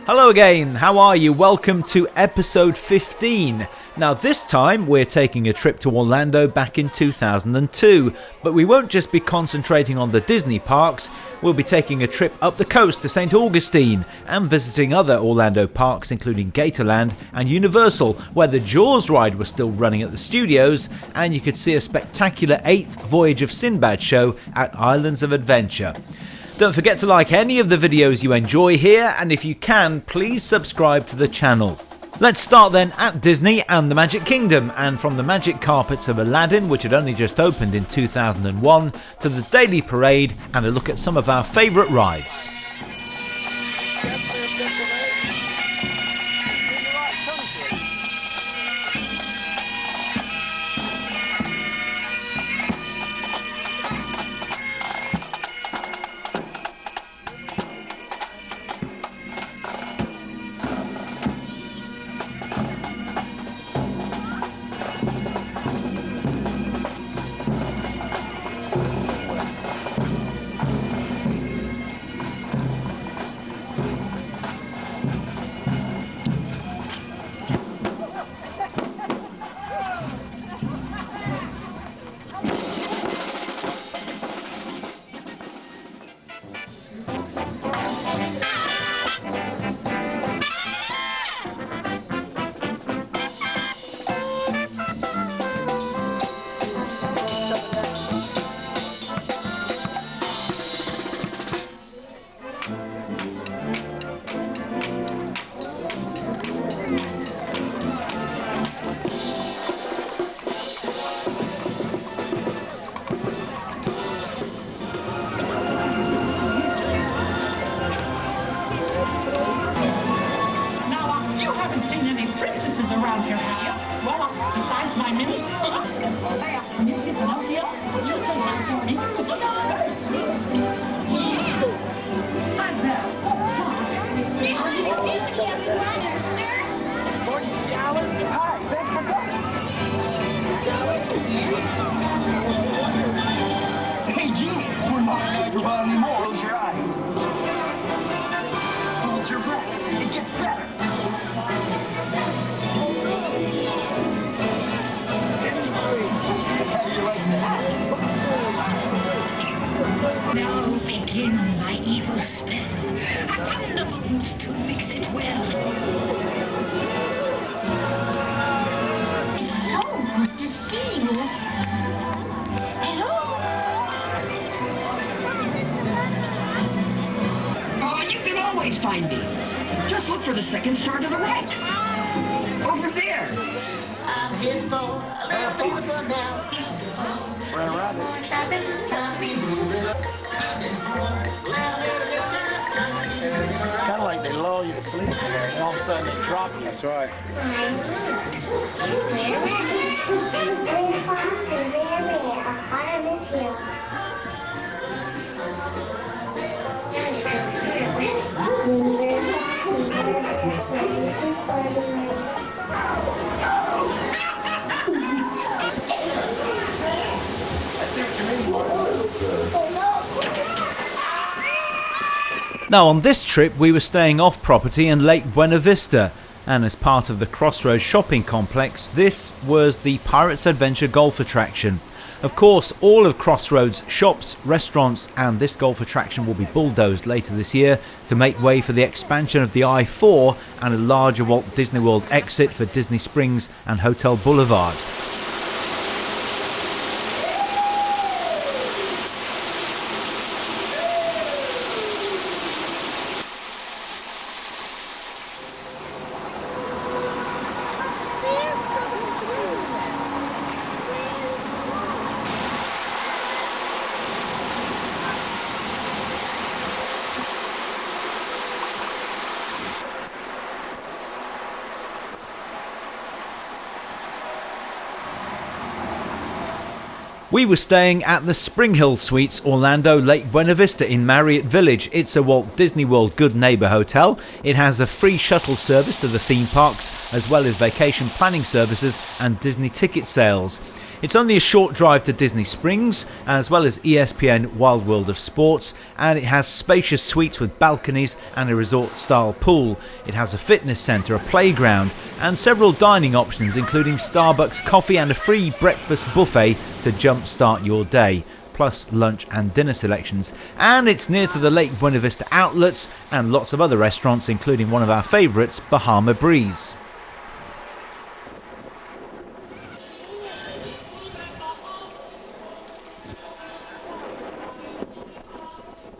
Hello again, how are you? Welcome to episode 15. Now this time we're taking a trip to Orlando back in 2002, but we won't just be concentrating on the Disney parks, we'll be taking a trip up the coast to St. Augustine and visiting other Orlando parks including Gatorland and Universal, where the Jaws ride was still running at the studios, and you could see a spectacular 8th Voyage of Sinbad show at Islands of Adventure. Don't forget to like any of the videos you enjoy here, and if you can, please subscribe to the channel. Let's start then at Disney and the Magic Kingdom, and from the magic carpets of Aladdin, which had only just opened in 2001, to the Daily Parade and a look at some of our favourite rides. Now begin my evil spell. Thunderbolts to mix it well. It's so good to see you. Hello? Oh, you can always find me. Just look for the second star to the right. Over there. I'm in for a little fever now. Excitement, time to be moving. It's kind of like they lull you to sleep and all of a sudden they drop you. That's right. Now on this trip we were staying off property in Lake Buena Vista, and as part of the Crossroads shopping complex, this was the Pirates Adventure golf attraction. Of course, all of Crossroads shops, restaurants and this golf attraction will be bulldozed later this year to make way for the expansion of the I-4 and a larger Walt Disney World exit for Disney Springs and Hotel Boulevard. We were staying at the Spring Hill Suites Orlando Lake Buena Vista in Marriott Village. It's a Walt Disney World Good Neighbor hotel. It has a free shuttle service to the theme parks, as well as vacation planning services and Disney ticket sales. It's only a short drive to Disney Springs, as well as ESPN Wild World of Sports, and it has spacious suites with balconies and a resort-style pool. It has a fitness centre, a playground, and several dining options, including Starbucks coffee and a free breakfast buffet to jumpstart your day, plus lunch and dinner selections. And it's near to the Lake Buena Vista outlets and lots of other restaurants, including one of our favourites, Bahama Breeze.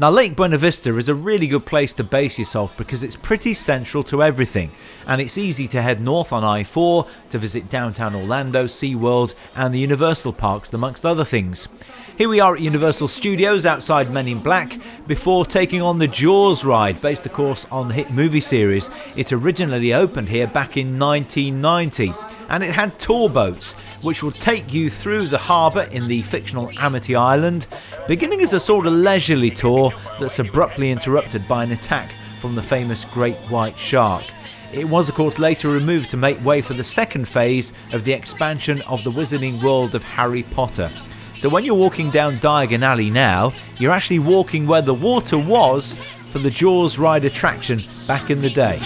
Now, Lake Buena Vista is a really good place to base yourself because it's pretty central to everything, and it's easy to head north on I-4 to visit downtown Orlando, SeaWorld and the Universal parks, amongst other things. Here we are at Universal Studios outside Men in Black before taking on the Jaws ride, based of course on the hit movie series. It originally opened here back in 1990. And it had tour boats which will take you through the harbour in the fictional Amity Island, beginning as a sort of leisurely tour that's abruptly interrupted by an attack from the famous great white shark. It was of course later removed to make way for the second phase of the expansion of the Wizarding World of Harry Potter. So when you're walking down Diagon Alley now, you're actually walking where the water was for the Jaws ride attraction back in the day.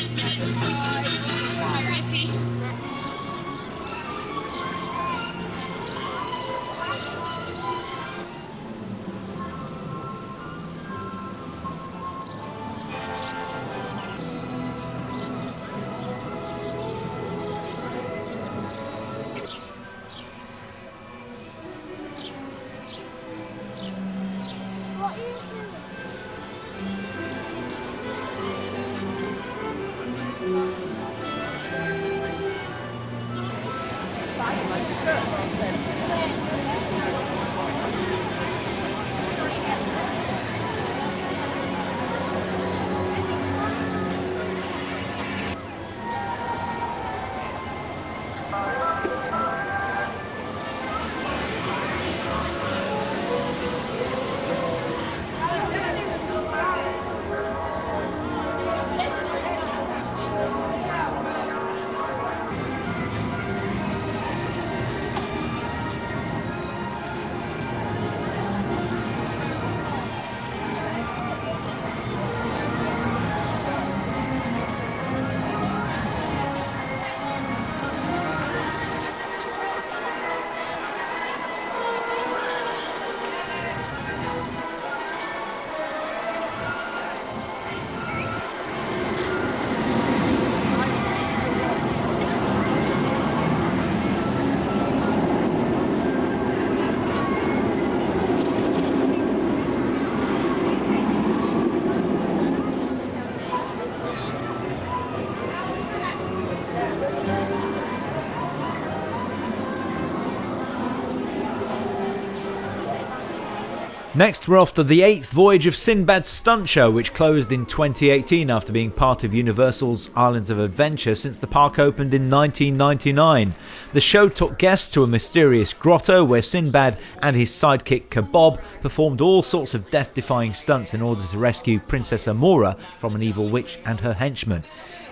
Next, we're off to the 8th voyage of Sinbad's Stunt Show, which closed in 2018 after being part of Universal's Islands of Adventure since the park opened in 1999. The show took guests to a mysterious grotto where Sinbad and his sidekick Kabob performed all sorts of death-defying stunts in order to rescue Princess Amora from an evil witch and her henchmen.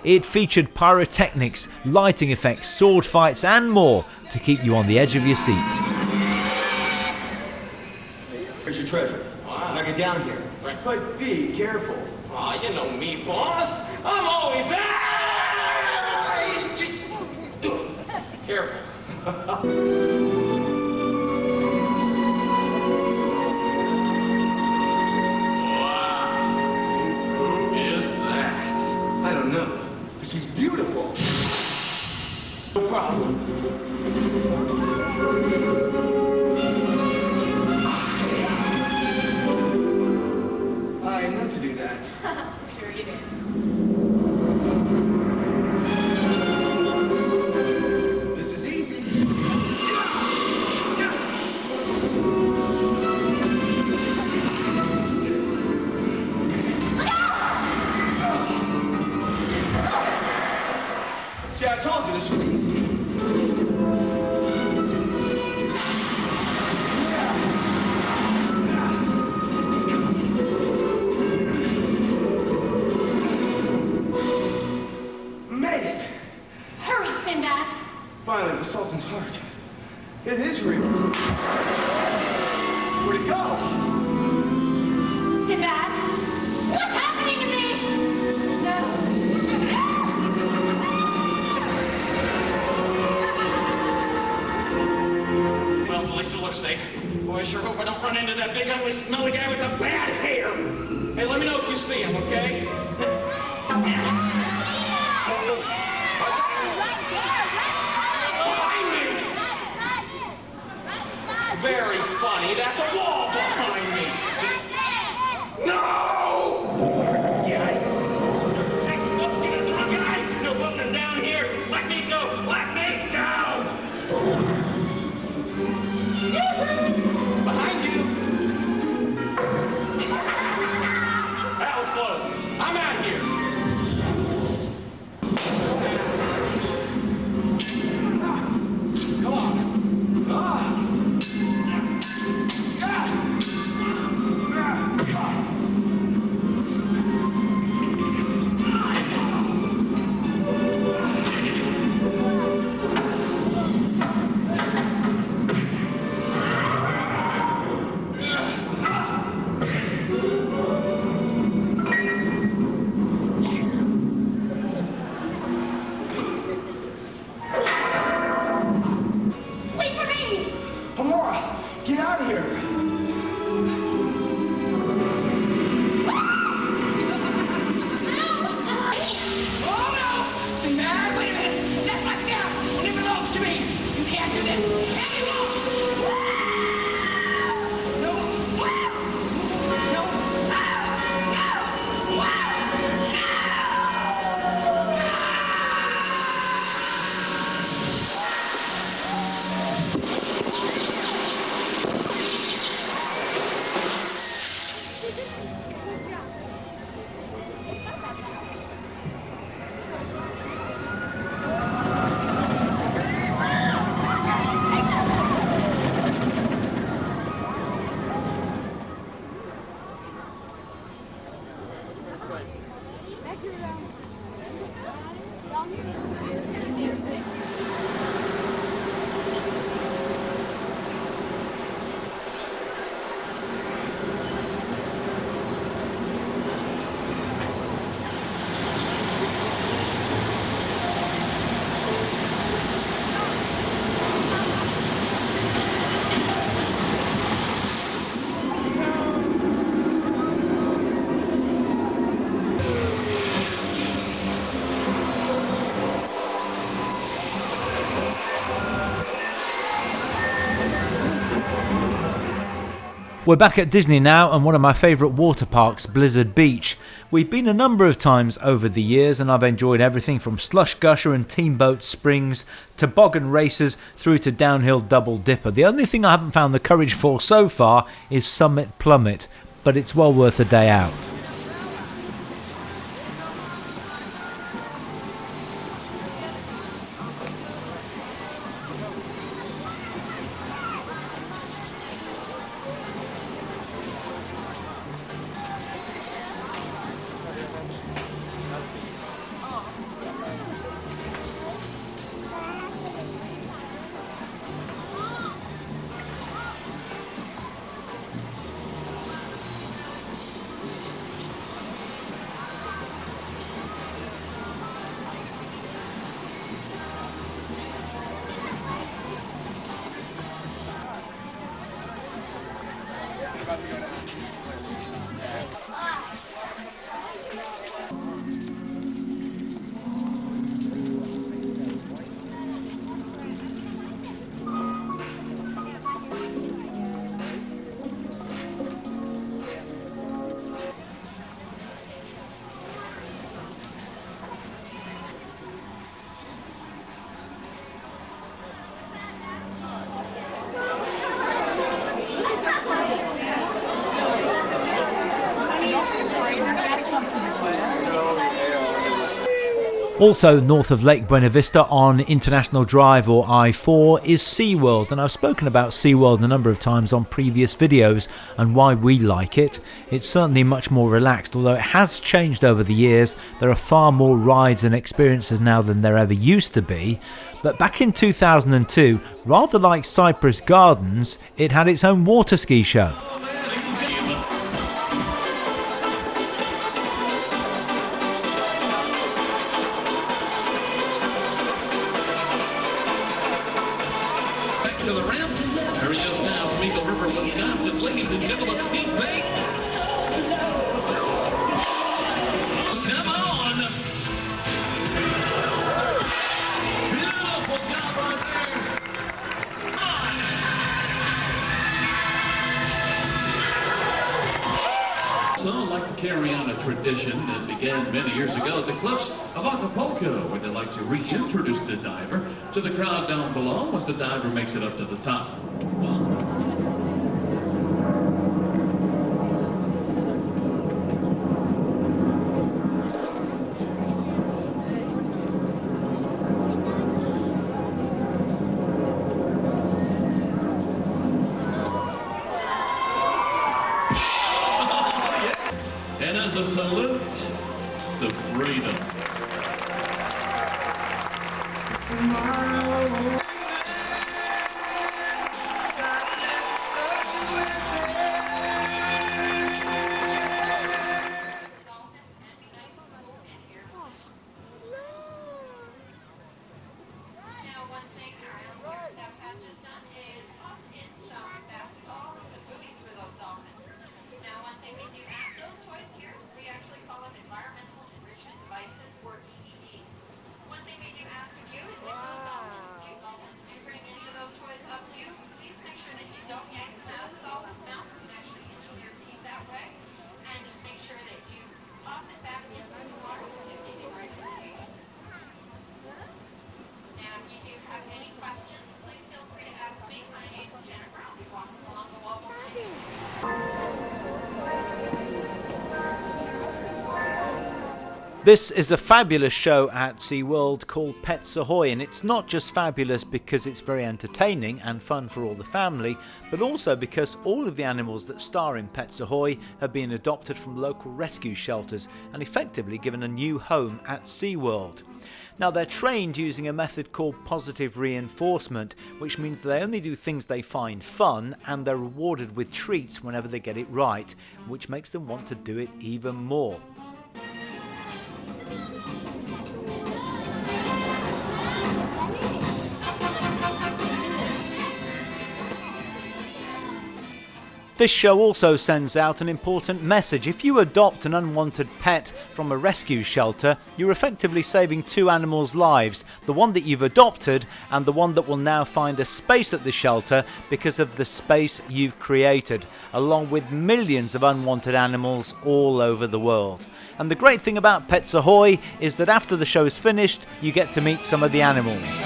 It featured pyrotechnics, lighting effects, sword fights and more to keep you on the edge of your seat. Here's your treasure. Now get down here. But be careful. Aw, you know me, boss. I'm always there. Careful. Wow. Who is that? I don't know. But she's beautiful. No problem. I meant to do that. Sure you did. This is easy. Sinbad, what's happening to me? No. Well, at least it looks safe. Boy, I sure hope I don't run into that big, ugly, smelly guy with the bad hair. Hey, let me know if you see him, okay? Behind me! Very funny. That's a wall behind me. No! Yikes! Hey, look, you got the wrong guy! No, look, I'm down here. Let me go! Let me go! Behind you! That was close. I'm out here. Come on. Wait for me! Amora, get out of here. Oh no! Sinbad, wait a minute! That's my staff! And it belongs to me! You can't do this! And you won't! No! No! We're back at Disney now, and one of my favourite water parks, Blizzard Beach. We've been a number of times over the years, and I've enjoyed everything from slush gusher and teamboat springs, toboggan races, through to downhill double dipper. The only thing I haven't found the courage for so far is Summit Plummet, but it's well worth a day out. Also north of Lake Buena Vista on International Drive or I-4 is SeaWorld, and I've spoken about SeaWorld a number of times on previous videos and why we like it. It's certainly much more relaxed, although it has changed over the years. There are far more rides and experiences now than there ever used to be. But back in 2002, rather like Cypress Gardens, it had its own water ski show. He waits. Come on. Beautiful job right there. Some like to carry on a tradition that began many years ago at the cliffs of Acapulco, where they like to reintroduce the diver to the crowd down below once the diver makes it up to the top. And as a salute to freedom. Now, one thing our staff has just done is toss in some basketballs and some boobies for those dolphins. Now, one thing we do ask those toys here, we actually call them environmental enrichment devices, or EEDs. One thing we do ask of you is if those dolphins do bring any of those toys up to you, please make sure that you don't yank them out of the dolphin's mouth. You can actually injure their teeth that way. And just make sure that you toss it back into the water if they do break the teeth. Now, if you do have any questions, please feel free to ask me. My name is Jennifer. I'll be walking along the wall behind you. This is a fabulous show at SeaWorld called Pets Ahoy, and it's not just fabulous because it's very entertaining and fun for all the family, but also because all of the animals that star in Pets Ahoy have been adopted from local rescue shelters and effectively given a new home at SeaWorld. Now, they're trained using a method called positive reinforcement, which means they only do things they find fun and they're rewarded with treats whenever they get it right, which makes them want to do it even more. This show also sends out an important message. If you adopt an unwanted pet from a rescue shelter, you're effectively saving two animals' lives, the one that you've adopted and the one that will now find a space at the shelter because of the space you've created, along with millions of unwanted animals all over the world. And the great thing about Pets Ahoy is that after the show is finished, you get to meet some of the animals.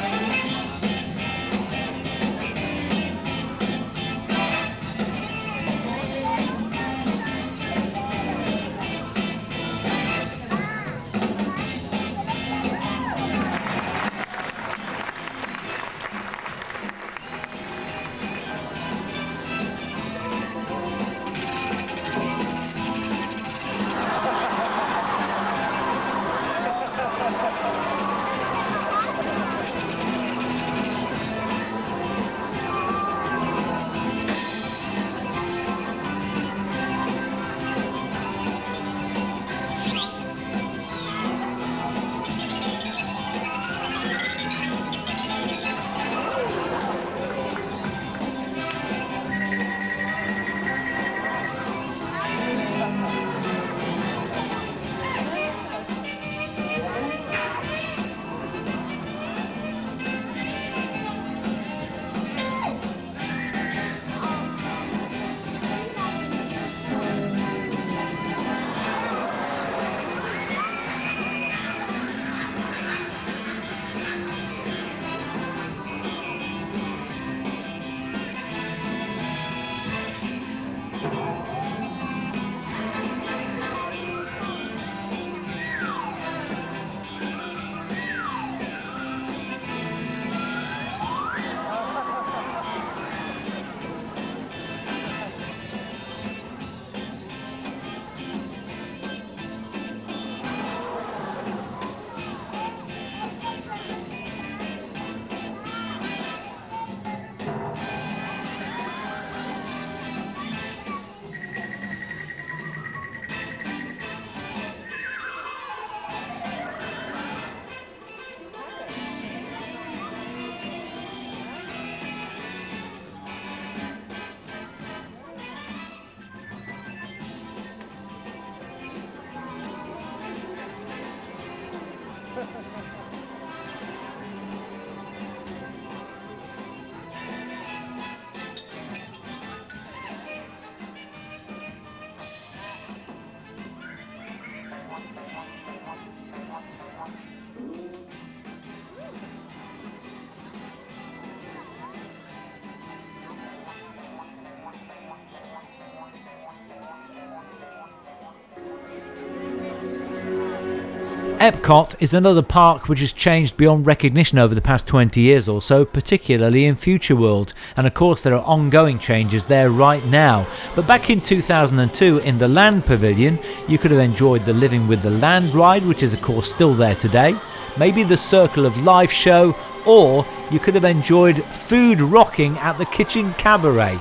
Epcot is another park which has changed beyond recognition over the past 20 years or so, particularly in Future World, and of course there are ongoing changes there right now. But back in 2002 in the Land Pavilion you could have enjoyed the Living with the Land ride, which is of course still there today, maybe the Circle of Life show, or you could have enjoyed food rocking at the Kitchen Cabaret,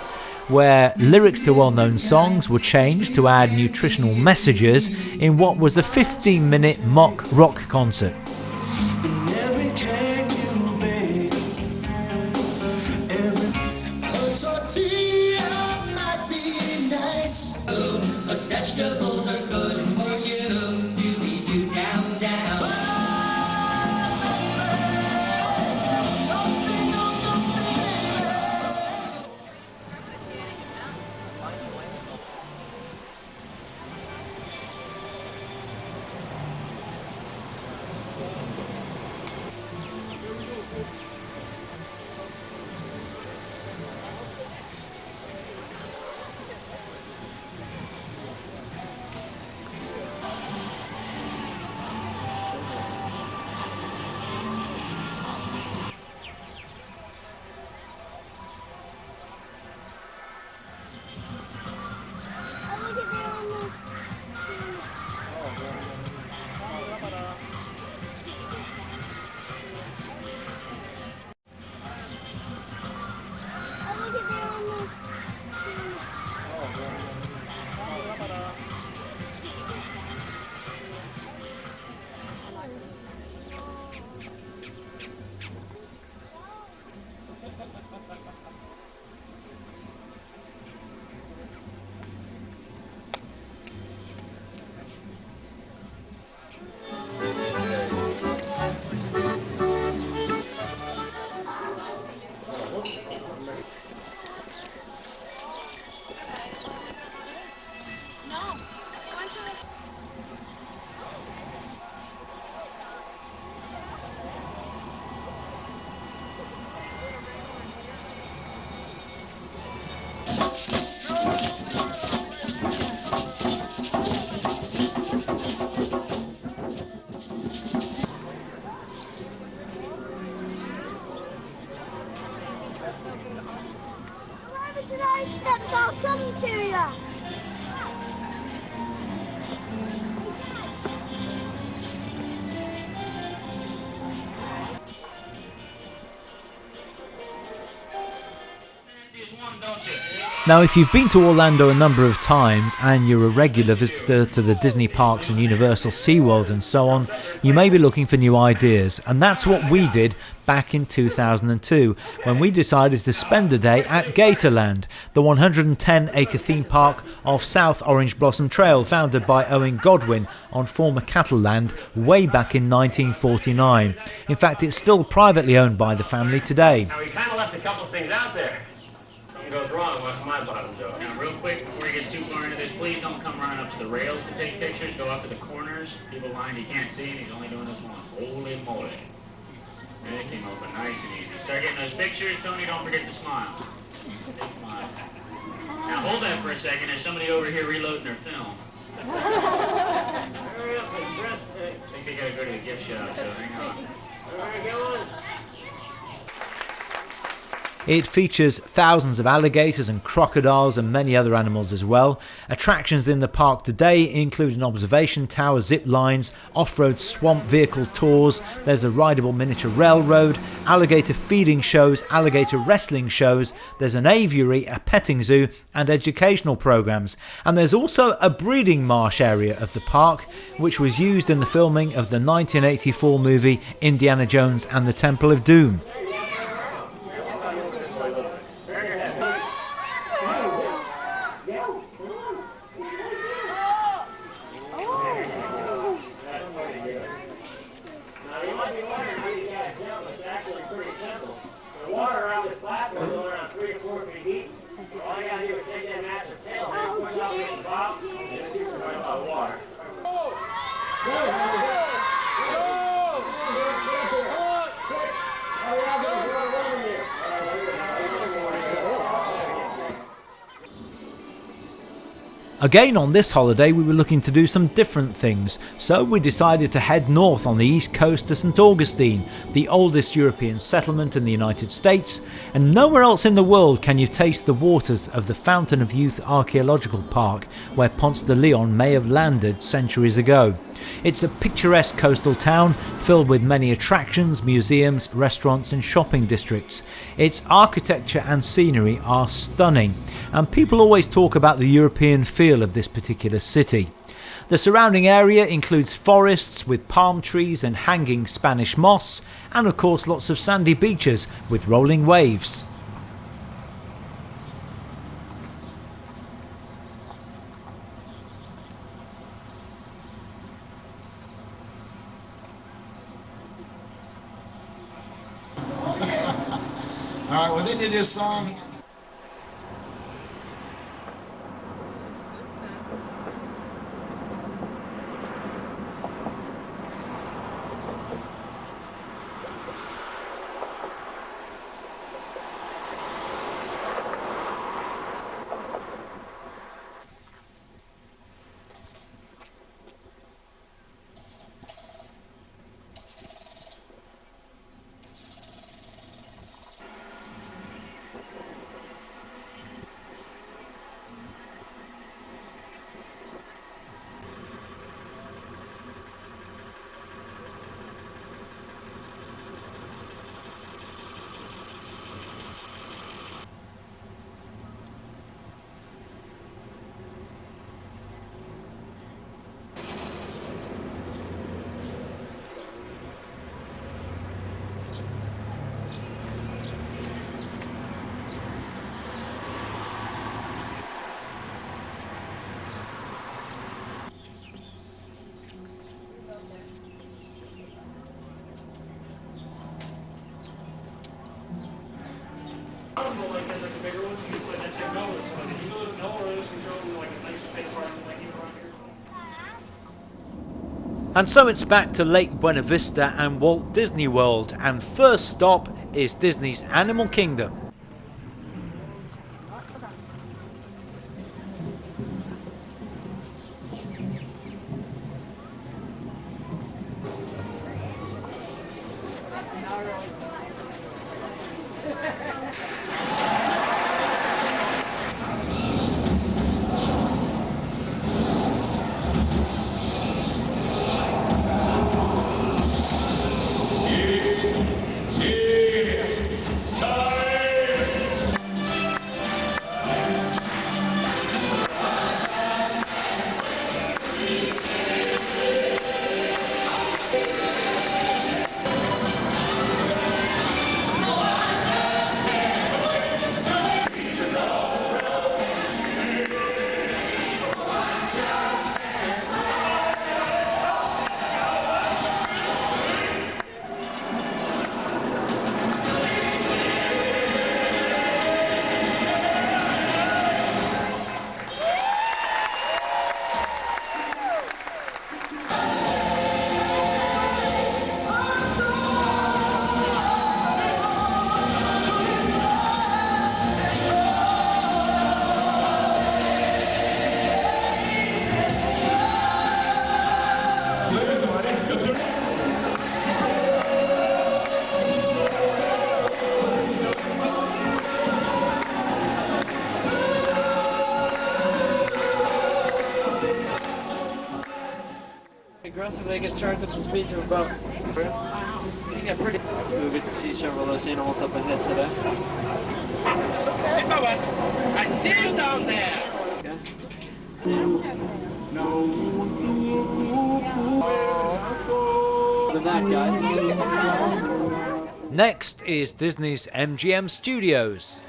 where lyrics to well-known songs were changed to add nutritional messages in what was a 15-minute mock rock concert. Vegetables are good for you. Doobie-doo, down, down. Today's steps are coming to you. Now, if you've been to Orlando a number of times and you're a regular visitor to the Disney parks and Universal SeaWorld and so on, you may be looking for new ideas, and that's what we did back in 2002 when we decided to spend a day at Gatorland, the 110-acre theme park off South Orange Blossom Trail, founded by Owen Godwin on former cattle land way back in 1949. In fact, it's still privately owned by the family today. Now, we kind of left a couple things out there. Goes wrong, what's my bottom jaw? Now, real quick, before you get too far into this, please don't come running up to the rails to take pictures. Go up to the corners. People behind you can't see, and he's only doing this once. Holy moly. And it came open nice and easy. Start getting those pictures. Tony, don't forget to smile. Smile. Now, hold that for a second. There's somebody over here reloading their film. Hurry up, I think they gotta go to the gift shop, so hang on. All right, go on. It features thousands of alligators and crocodiles and many other animals as well. Attractions in the park today include an observation tower, zip lines, off-road swamp vehicle tours, there's a rideable miniature railroad, alligator feeding shows, alligator wrestling shows, there's an aviary, a petting zoo and educational programs. And there's also a breeding marsh area of the park, which was used in the filming of the 1984 movie Indiana Jones and the Temple of Doom. Again, on this holiday we were looking to do some different things, so we decided to head north on the east coast to St. Augustine, the oldest European settlement in the United States, and nowhere else in the world can you taste the waters of the Fountain of Youth Archaeological Park, where Ponce de Leon may have landed centuries ago. It's a picturesque coastal town filled with many attractions, museums, restaurants and shopping districts. Its architecture and scenery are stunning, and people always talk about the European feel of this particular city. The surrounding area includes forests with palm trees and hanging Spanish moss, and of course lots of sandy beaches with rolling waves. All right, well, they did this song. And so it's back to Lake Buena Vista and Walt Disney World, and first stop is Disney's Animal Kingdom. Aggressive, they get charged up to speed to about. You get pretty. We get to see several of those animals up ahead today. Hey, Bubba, I see you down there. Other than that, guys. Next is Disney's MGM Studios.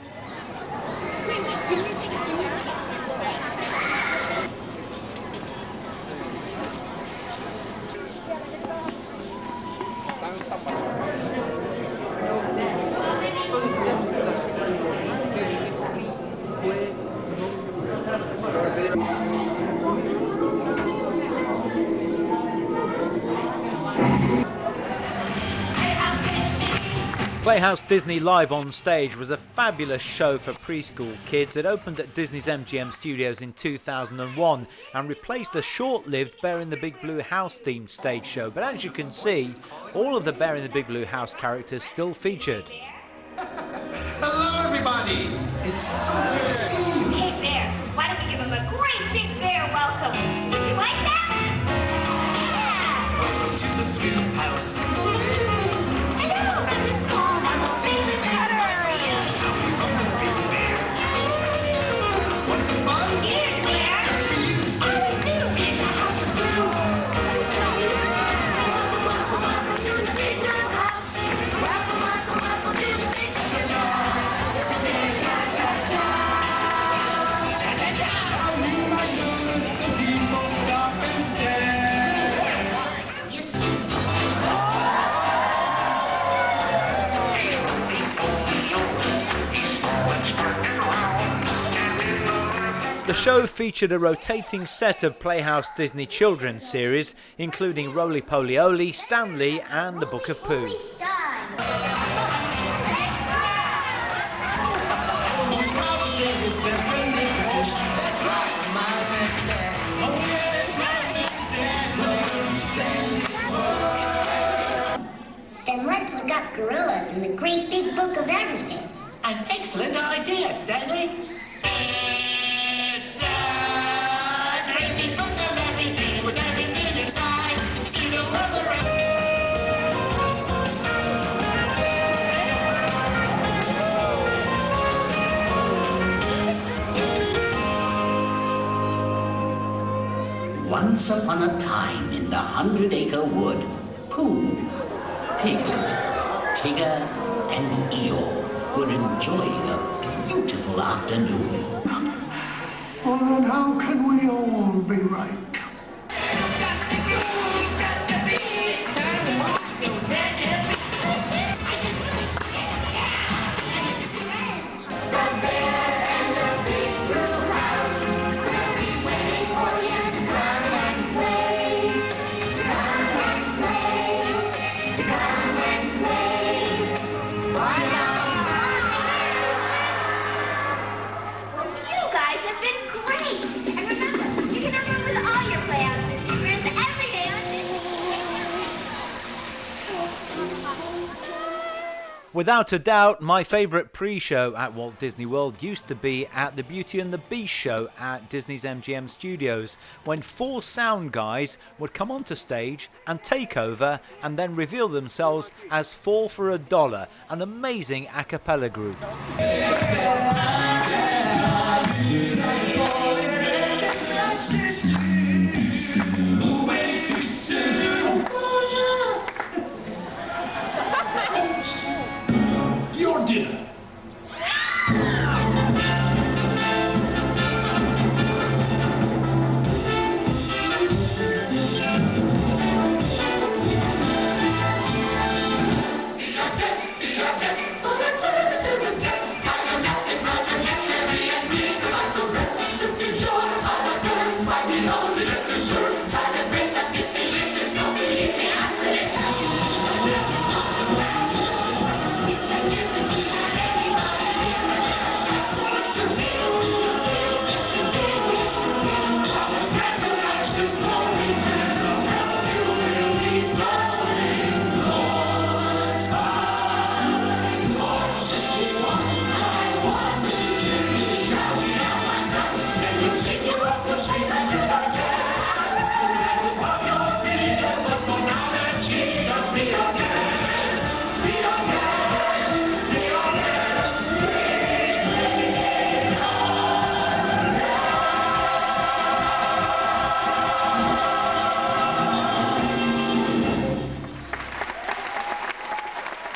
Playhouse Disney Live on Stage was a fabulous show for preschool kids. It opened at Disney's MGM Studios in 2001 and replaced a short-lived Bear in the Big Blue House themed stage show. But as you can see, all of the Bear in the Big Blue House characters still featured. Hello, everybody! It's so good to see you! Hey, Bear, why don't we give him a great big bear welcome? Would you like that? Welcome to the Blue House. Hello, Mr. Small. Mr. Tattery. I'm the Big Bear. Want some fun? Yes, Bear. Just for you. I was new in the House of Blue. Welcome to the Big Blue House. Welcome to the Big Cha-cha. Cha-cha-cha. Cha-cha-cha. You might notice some people stop and stare. Yes. The show featured a rotating set of Playhouse Disney children's series, including Roly Poly Oly, Stanley, and The Book of Pooh. Most proud to say his best friend is a fish. That's right, my mister. Oh yes, my mister. Then let's look up gorillas in the great big book of everything. An excellent idea, Stanley. It's the great big book of everything with everything inside. See the world around. Once upon a time in the 100-acre wood, Pooh, Piglet, Tigger, and Eeyore were enjoying a beautiful afternoon. Well, then how can we all be right? Well, you guys have been great. And remember, you can have fun with all your Playhouse Disney friends every day on Disney. Without a doubt, my favourite pre-show at Walt Disney World used to be at the Beauty and the Beast show at Disney's MGM Studios, when 4 sound guys would come onto stage and take over and then reveal themselves as 4 for $1, an amazing a cappella group. Your dinner.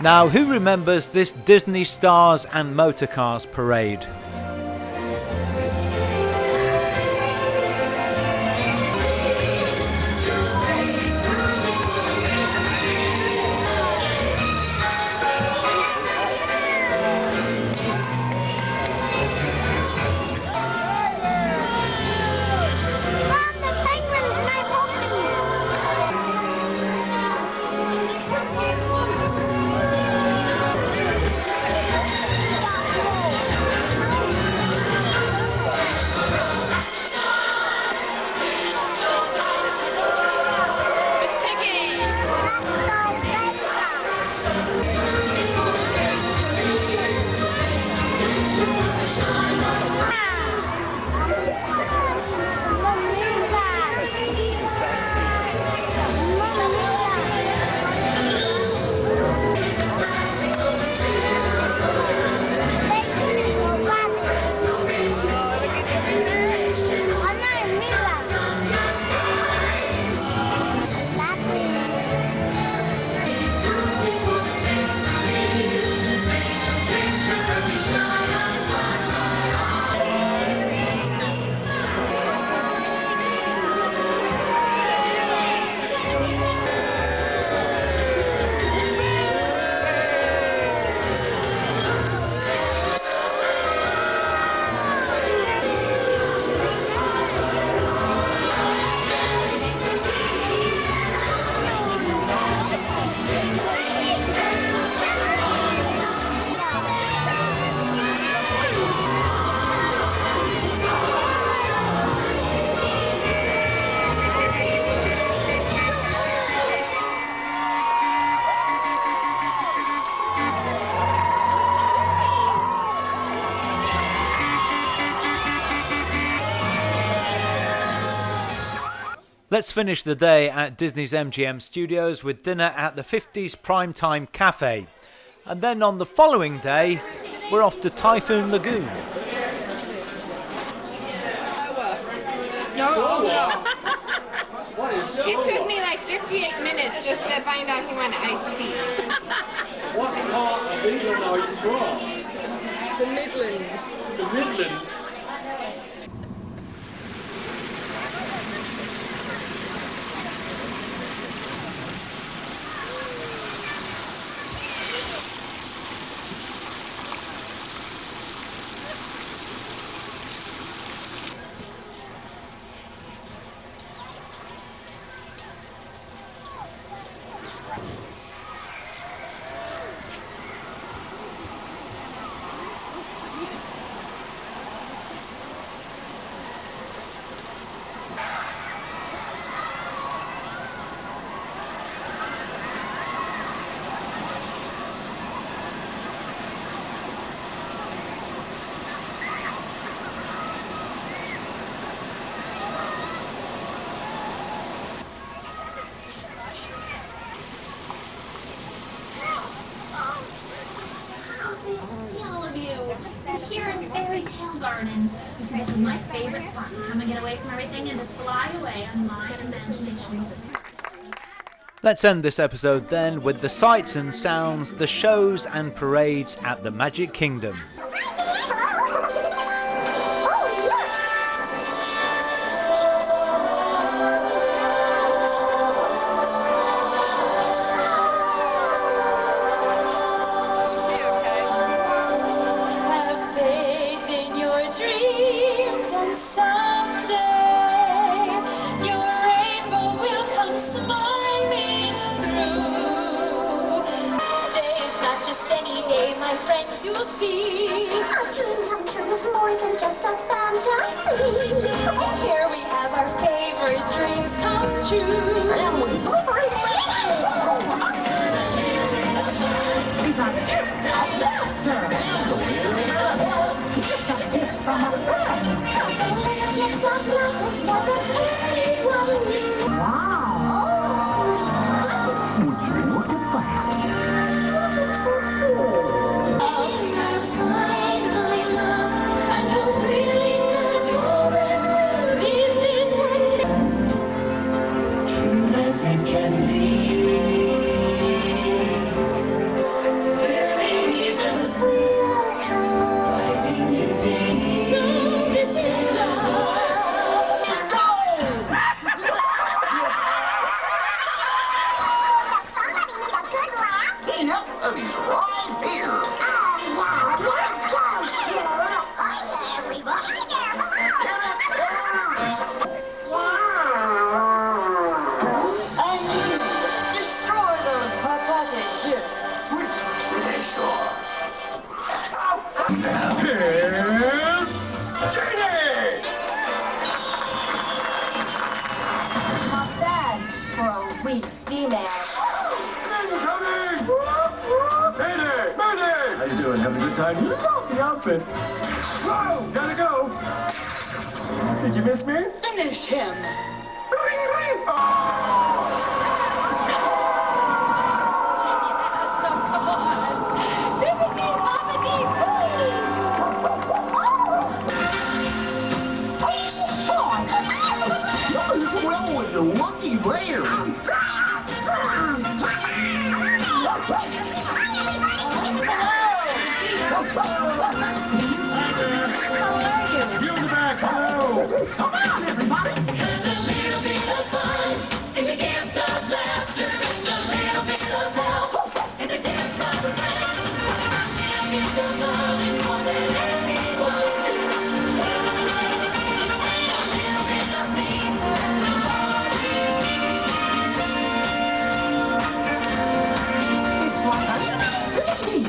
Now, who remembers this Disney Stars and Motorcars parade? Mom, the penguins might open. Let's finish the day at Disney's MGM Studios with dinner at the 50s Primetime Cafe. And then on the following day, we're off to Typhoon Lagoon. No. It took me like 58 minutes just to find out he wanted iced tea. What part of England are you from? The Midlands. The Midlands? Here in Fairy Tale Garden. This is my favorite spot to come and get away from everything and just fly away on my imagination. Let's end this episode then with the sights and sounds, the shows and parades at the Magic Kingdom. You'll see. Our dream come true is more than just a fantasy. Here we have our favorite dreams come true. And we It's a gift of laughter. It's a gift from a friend. So little gift of love is more than anyone needs. Wow. Oh, my goodness. Would you look at that? It can be. There ain't even a sparkle rising in me. So this is the go! Does somebody need a good laugh? Yep, and he's right here. Oh, yeah, hi there, everybody. Now here's Jenny! Not bad for a weak female. Incoming! Mayday! Mayday! How you doing? Having a good time? Love the outfit. Whoa! Gotta go! Did you miss me? Finish him. Ring, ring! Oh! Well, with the lucky layer. You in the back, hello. Come on, everybody. There's a little bit of fun. It's a gift of laughter. And a little bit of help. It's a gift of rain. A gift of love is more than anyone. A little bit of me. It's like a baby.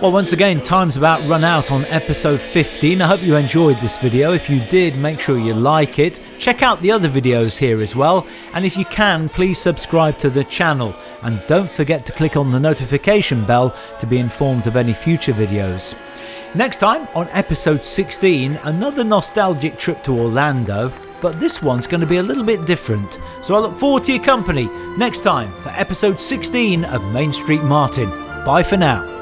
Well, once again, time's about run out on episode 15. I hope you enjoyed this video. If you did, make sure you like it. Check out the other videos here as well. And if you can, please subscribe to the channel. And don't forget to click on the notification bell to be informed of any future videos. Next time on episode 16, another nostalgic trip to Orlando. But this one's going to be a little bit different. So I look forward to your company next time for episode 16 of Main Street Martin. Bye for now.